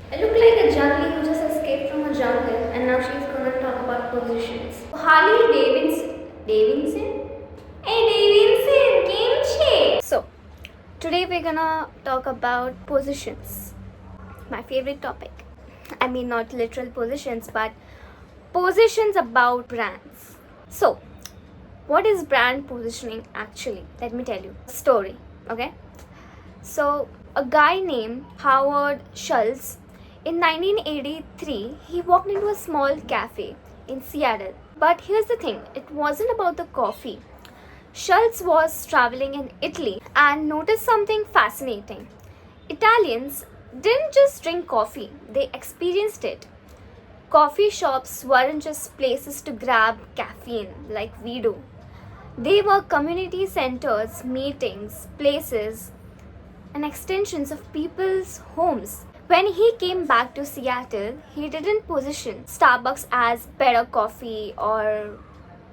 I look like a junkie who just escaped from a jungle and now she's gonna talk about positions. Harley Davidson? Hey Davidson, game che! So, today we're gonna talk about positions. My favorite topic. I mean, not literal positions, but positions about brands. So, what is brand positioning actually? Let me tell you. Story, okay? So, a guy named Howard Schultz in 1983, he walked into a small cafe in Seattle. But here's the thing, it wasn't about the coffee. Schultz was traveling in Italy and noticed something fascinating. Italians didn't just drink coffee, they experienced it. Coffee shops weren't just places to grab caffeine like we do. They were community centers, meetings, places, and extensions of people's homes. When he came back to Seattle, he didn't position Starbucks as better coffee or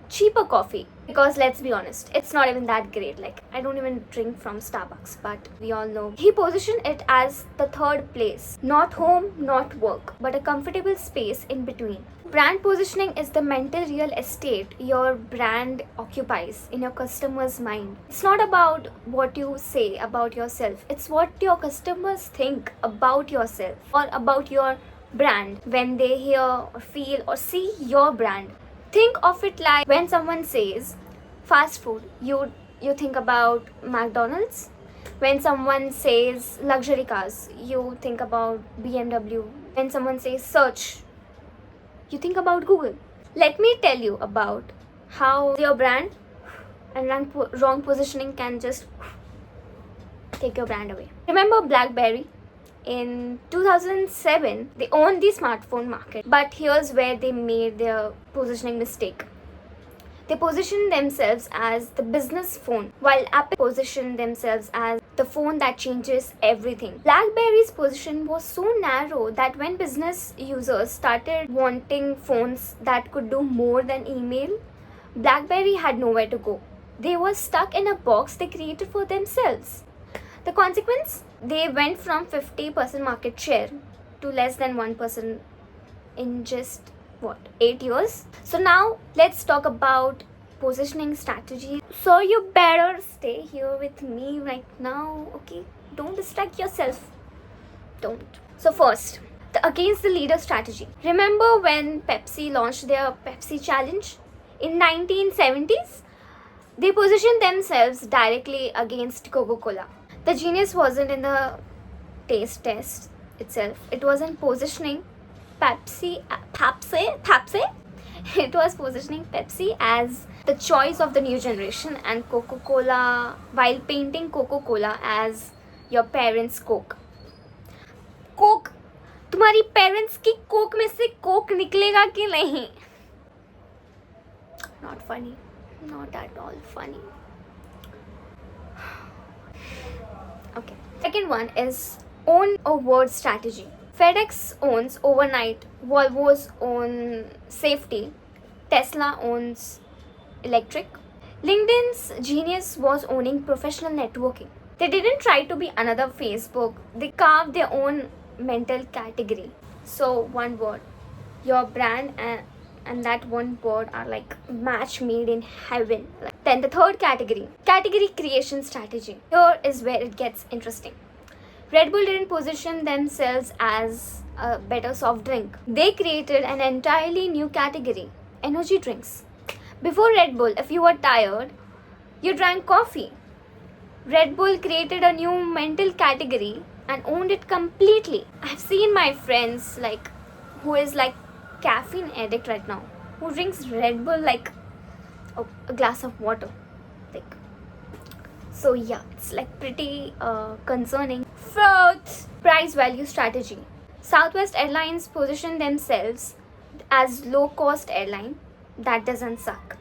cheaper coffee, because let's be honest, it's not even that great. Like, I don't even drink from Starbucks, but we all know. He positioned it as the third place, not home, not work, but a comfortable space in between. Brand positioning is the mental real estate your brand occupies in your customer's mind. It's not about what you say about yourself, it's what your customers think about yourself or about your brand when they hear or feel or see your brand. Think of it like when someone says fast food, you think about McDonald's. When someone says luxury cars, you think about BMW. When someone says search, you think about Google. Let me tell you about how your brand and wrong positioning can just take your brand away. Remember BlackBerry? In 2007, they owned the smartphone market. But here's where they made their positioning mistake. They positioned themselves as the business phone, while Apple positioned themselves as the phone that changes everything. BlackBerry's position was so narrow that when business users started wanting phones that could do more than email, BlackBerry had nowhere to go. They were stuck in a box they created for themselves. The consequence? They went from 50% market share to less than 1% in just 8 years. So now let's talk about positioning strategy. So you better stay here with me right now, okay? Don't distract yourself. Don't. So first, the against the leader strategy. Remember when Pepsi launched their Pepsi challenge in 1970s? They positioned themselves directly against Coca-Cola. The genius wasn't in the taste test itself. It was in positioning Pepsi. It was positioning Pepsi as the choice of the new generation and Coca-Cola, while painting Coca-Cola as your parents' Coke. Coke, तुम्हारी parents की Coke में से Coke निकलेगा कि नहीं? Not funny. Not at all funny. Okay. Second one is own a word strategy. FedEx owns overnight, Volvo's own safety, Tesla owns electric. LinkedIn's genius was owning professional networking. They didn't try to be another Facebook, they carved their own mental category. So, one word, your brand and that one word are like match made in heaven. Then the third category creation strategy. Here is where it gets interesting. Red Bull didn't position themselves as a better soft drink. They created an entirely new category, energy drinks. Before Red Bull, if you were tired, you drank coffee. Red Bull created a new mental category and owned it completely. I've seen my friends who is like caffeine addict right now, who drinks Red Bull like a glass of water. So yeah, it's pretty concerning. Fourth, price value strategy. Southwest Airlines positioned themselves as low cost airline that doesn't suck.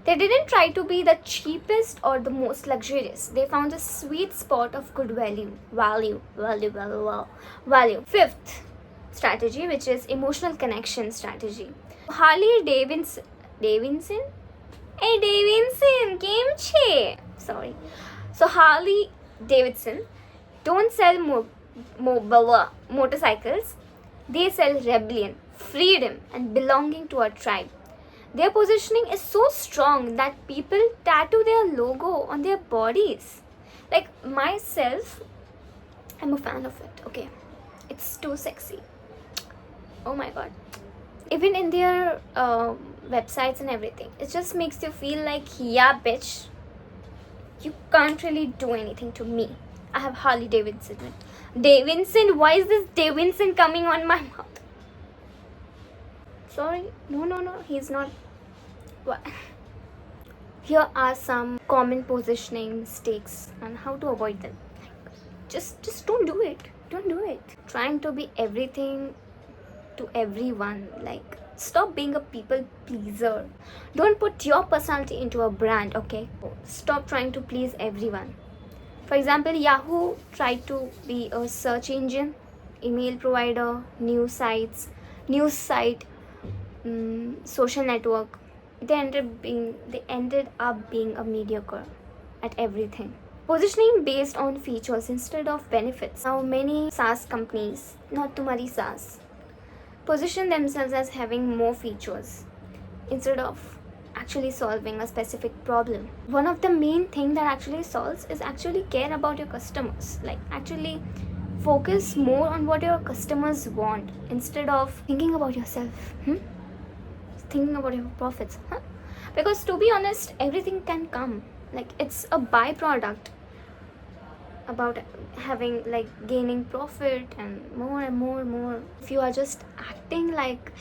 They didn't try to be the cheapest or the most luxurious. They found a sweet spot of good value. Fifth strategy, which is emotional connection strategy. Harley Davidson? Hey Davidson, game che. Sorry. So Harley Davidson don't sell motorcycles. They sell rebellion, freedom, and belonging to a tribe. Their positioning is so strong that people tattoo their logo on their bodies. Like myself, I'm a fan of it. Okay, it's too sexy. Oh my god. Even in their websites and everything, it just makes you feel like, yeah, bitch, you can't really do anything to me. I have Harley Davidson. Davidson? Why is this Davidson coming on my mouth? Sorry. No. He's not. What? Here are some common positioning mistakes and how to avoid them. Just don't do it. Don't do it. Trying to be everything to everyone. Like, stop being a people pleaser. Don't put your personality into a brand, okay? Stop trying to please everyone. For example, Yahoo tried to be a search engine, email provider, news site, social network. They ended up being a mediocre at everything. Positioning based on features instead of benefits. Now many SaaS companies, not tumhari SaaS, position themselves as having more features instead of actually solving a specific problem. One of the main thing that actually solves is actually care about your customers. Like actually focus more on what your customers want instead of thinking about yourself. Thinking about your profits. Because to be honest, everything can come. Like it's a byproduct about having like gaining profit and more. If you are just acting like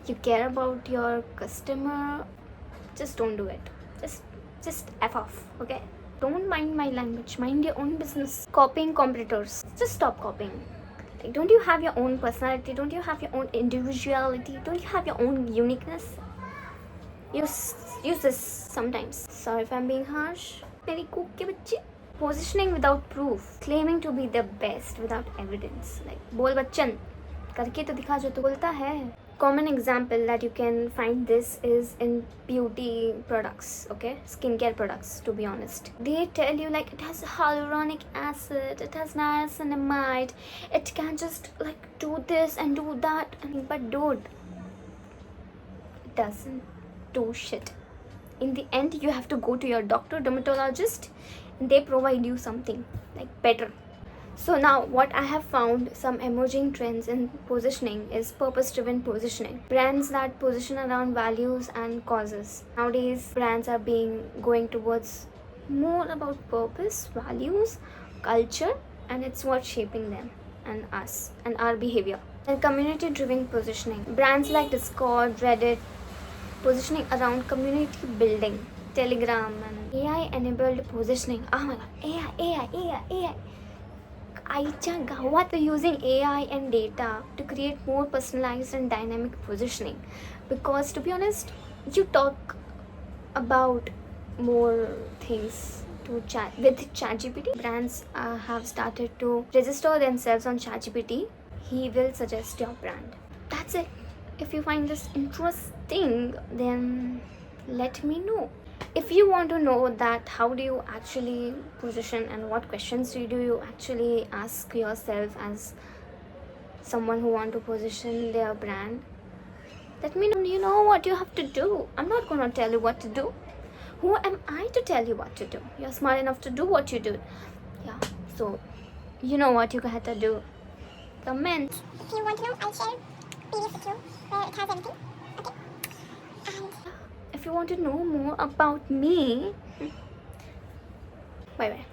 you care about your customer, just don't do it. Just F off, okay? Don't mind my language, mind your own business. Copying competitors, just stop copying. Like, don't you have your own personality? Don't you have your own individuality? Don't you have your own uniqueness? Use this sometimes. Sorry if I'm being harsh. Meri cook ke bachche. Positioning without proof, claiming to be the best without evidence. Like, bol bachchan, करके तो दिखा जो तो बोलता है. Common example that you can find this is in beauty products, okay, skincare products. To be honest, they tell you like it has hyaluronic acid, it has niacinamide, it can just like do this and do that, but dude, it doesn't do shit. In the end, you have to go to your doctor, dermatologist, and they provide you something like better. So now what I have found, some emerging trends in positioning is purpose-driven positioning. Brands that position around values and causes. Nowadays brands are going towards more about purpose, values, culture, and it's what's shaping them and us and our behavior. And community-driven positioning. Brands like Discord, Reddit, positioning around community building. Telegram and AI-enabled positioning. Oh my god, AI. आईच्या गावात using AI and data to create more personalized and dynamic positioning. Because to be honest, you talk about more things to chat with ChatGPT. Brands have started to register themselves on ChatGPT. He will suggest your brand. That's it. If you find this interesting, then let me know. If you want to know that how do you actually position and what questions do you actually ask yourself as someone who want to position their brand, let me know. You know what you have to do. I'm not gonna tell you what to do. Who am I to tell you what to do? You're smart enough to do what you do. Yeah, so you know what you have to do. Comment. If you want to know, I'll share PDF with you where it has everything. Okay. And if you want to know more about me, bye bye.